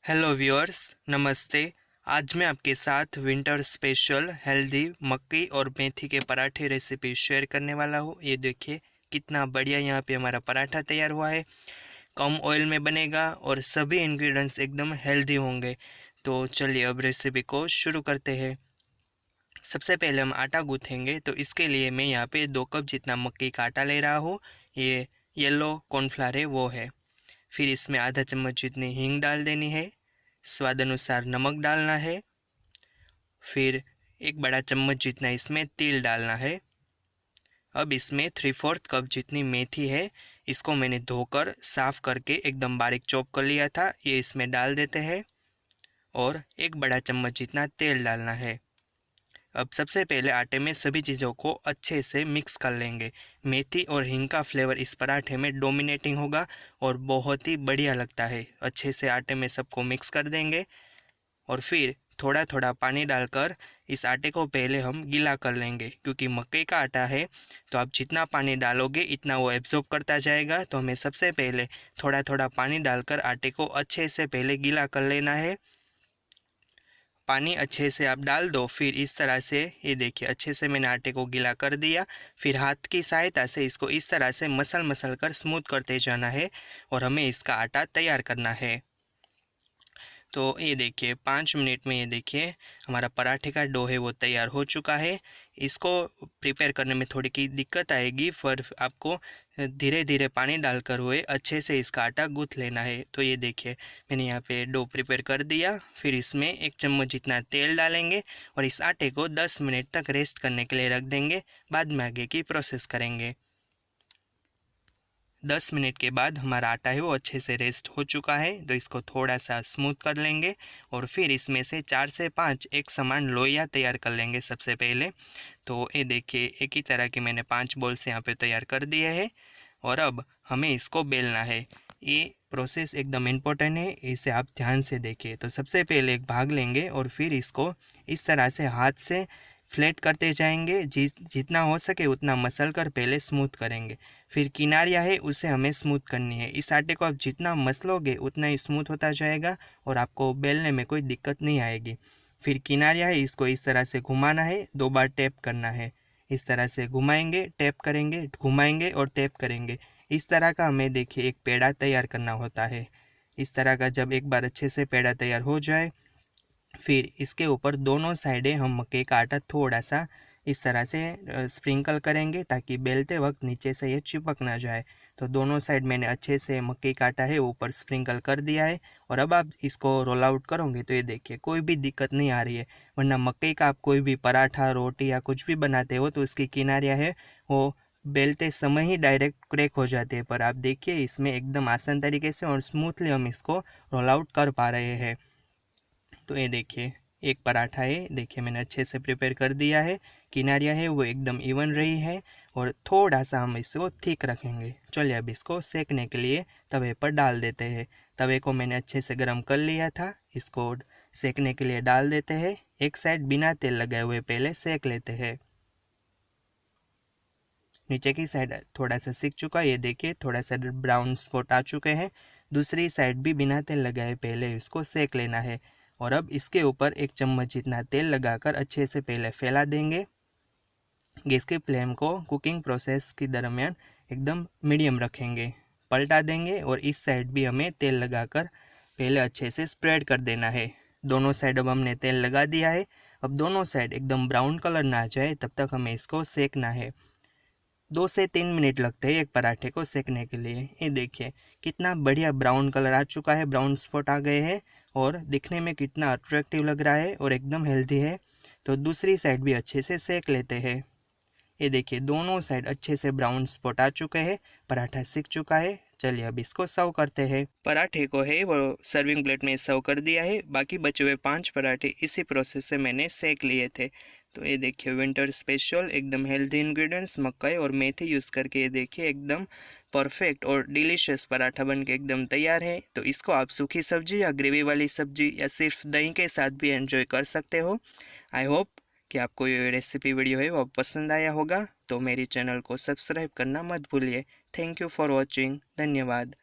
Hello viewers, नमस्ते। आज मैं आपके साथ विंटर स्पेशल हेल्दी मक्की और मेथी के पराठे रेसिपी शेयर करने वाला हूँ। ये देखिए कितना बढ़िया यहाँ पे हमारा पराठा तैयार हुआ है। कम ऑयल में बनेगा और सभी इंग्रेडिएंट्स एकदम हेल्दी होंगे। तो चलिए अब रेसिपी को शुरू करते हैं। सबसे पहले हम आटा गूँथेंगे, तो इसके लिए मैं यहाँ पे 2 कप जितना मक्की का आटा ले रहा हूँ। ये येलो कॉर्नफ्लावर है वो है। फिर इसमें आधा चम्मच जितनी हींग डाल देनी है। स्वाद अनुसार नमक डालना है। फिर 1 बड़ा चम्मच जितना इसमें तेल डालना है। अब इसमें 3/4 कप जितनी मेथी है, इसको मैंने धोकर साफ़ करके एकदम बारीक चॉप कर लिया था, ये इसमें डाल देते हैं। और 1 बड़ा चम्मच जितना तेल डालना है। अब सबसे पहले आटे में सभी चीज़ों को अच्छे से मिक्स कर लेंगे। मेथी और हींग का फ्लेवर इस पराठे में डोमिनेटिंग होगा और बहुत ही बढ़िया लगता है। अच्छे से आटे में सबको मिक्स कर देंगे और फिर थोड़ा थोड़ा पानी डालकर इस आटे को पहले हम गीला कर लेंगे, क्योंकि मक्के का आटा है तो आप जितना पानी डालोगे इतना वो एब्जॉर्ब करता जाएगा। तो हमें सबसे पहले थोड़ा थोड़ा पानी डालकर आटे को अच्छे से पहले गीला कर लेना है। पानी अच्छे से आप डाल दो, फिर इस तरह से ये देखिए अच्छे से मैंने आटे को गीला कर दिया। फिर हाथ की सहायता से इसको इस तरह से मसल मसल कर स्मूथ करते जाना है और हमें इसका आटा तैयार करना है। तो ये देखिए 5 मिनट में ये देखिए हमारा पराठे का डो है वो तैयार हो चुका है। इसको प्रिपेयर करने में थोड़ी की दिक्कत आएगी, पर आपको धीरे धीरे पानी डालकर हुए अच्छे से इसका आटा गूँथ लेना है। तो ये देखिए मैंने यहाँ पे डो प्रिपेयर कर दिया। फिर इसमें 1 चम्मच जितना तेल डालेंगे और इस आटे को 10 मिनट तक रेस्ट करने के लिए रख देंगे। बाद में आगे की प्रोसेस करेंगे। 10 मिनट के बाद हमारा आटा है वो अच्छे से रेस्ट हो चुका है, तो इसको थोड़ा सा स्मूथ कर लेंगे और फिर इसमें से 4 से 5 एक समान लोइयाँ तैयार कर लेंगे सबसे पहले। तो ये देखिए एक ही तरह के मैंने 5 बॉल्स यहाँ पे तैयार कर दिए हैं और अब हमें इसको बेलना है। ये प्रोसेस एकदम इम्पोर्टेंट है, इसे आप ध्यान से देखिए। तो सबसे पहले एक भाग लेंगे और फिर इसको इस तरह से हाथ से फ्लैट करते जाएंगे। जितना हो सके उतना मसल कर पहले स्मूथ करेंगे। फिर किनारियाँ है उसे हमें स्मूथ करनी है। इस आटे को आप जितना मसलोगे उतना ही स्मूथ होता जाएगा और आपको बेलने में कोई दिक्कत नहीं आएगी। फिर किनारियाँ है इसको इस तरह से घुमाना है, 2 बार टैप करना है। इस तरह से घुमाएंगे, टैप करेंगे, घुमाएंगे और टैप करेंगे। इस तरह का हमें देखिए एक पेड़ा तैयार करना होता है। इस तरह का जब एक बार अच्छे से पेड़ा तैयार हो जाए, फिर इसके ऊपर दोनों साइडें हम मक्के का आटा थोड़ा सा इस तरह से स्प्रिंकल करेंगे, ताकि बेलते वक्त नीचे से ये चिपक ना जाए। तो दोनों साइड मैंने अच्छे से मक्के का आटा है ऊपर स्प्रिंकल कर दिया है और अब आप इसको रोल आउट करोगे तो ये देखिए कोई भी दिक्कत नहीं आ रही है। वरना मक्के का आप कोई भी पराठा, रोटी या कुछ भी बनाते हो तो उसकी किनारियाँ है वो बेलते समय ही डायरेक्ट क्रैक हो जाती है, पर आप देखिए इसमें एकदम आसान तरीके से और स्मूथली हम इसको रोल आउट कर पा रहे हैं। तो ये देखिए एक पराठा है, देखिए मैंने अच्छे से प्रिपेयर कर दिया है। किनारियाँ है वो एकदम इवन रही है और थोड़ा सा हम इसको थिक रखेंगे। चलिए अब इसको सेकने के लिए तवे पर डाल देते हैं। तवे को मैंने अच्छे से गर्म कर लिया था, इसको सेकने के लिए डाल देते हैं। एक साइड बिना तेल लगाए हुए पहले सेक लेते हैं। नीचे की साइड थोड़ा सा सिक चुका है, ये देखिए थोड़ा सा ब्राउन स्पॉट आ चुके हैं। दूसरी साइड भी बिना तेल लगाए पहले इसको सेक लेना है और अब इसके ऊपर 1 चम्मच जितना तेल लगाकर अच्छे से पहले फैला देंगे। गैस की फ्लेम को कुकिंग प्रोसेस के दरमियान एकदम मीडियम रखेंगे। पलटा देंगे और इस साइड भी हमें तेल लगाकर पहले अच्छे से स्प्रेड कर देना है। दोनों साइड अब हमने तेल लगा दिया है। अब दोनों साइड एकदम ब्राउन कलर ना आ जाए तब तक हमें इसको सेकना है। 2 से 3 मिनट लगते हैं एक पराठे को सेकने के लिए। ये देखिए कितना बढ़िया ब्राउन कलर आ चुका है, ब्राउन स्पॉट आ गए हैं और दिखने में कितना अट्रैक्टिव लग रहा है और एकदम हेल्दी है। तो दूसरी साइड भी अच्छे से सेक लेते हैं। ये देखिए दोनों साइड अच्छे से ब्राउन स्पॉट आ चुके हैं, पराठा सिक चुका है। चलिए अब इसको सर्व करते हैं। पराठे को है वो सर्विंग प्लेट में सर्व कर दिया है। बाकी बचे हुए 5 पराठे इसी प्रोसेस से मैंने सेक लिए थे। तो ये देखिए विंटर स्पेशल एकदम हेल्दी इंग्रेडिएंट्स मक्का और मेथी यूज़ करके ये देखिए एकदम परफेक्ट और डिलीशियस पराठा बन के एकदम तैयार है। तो इसको आप सूखी सब्जी या ग्रेवी वाली सब्जी या सिर्फ दही के साथ भी एंजॉय कर सकते हो। आई होप कि आपको ये रेसिपी वीडियो है वो पसंद आया होगा। तो मेरी चैनल को सब्सक्राइब करना मत भूलिए। Thank you for watching. धन्यवाद।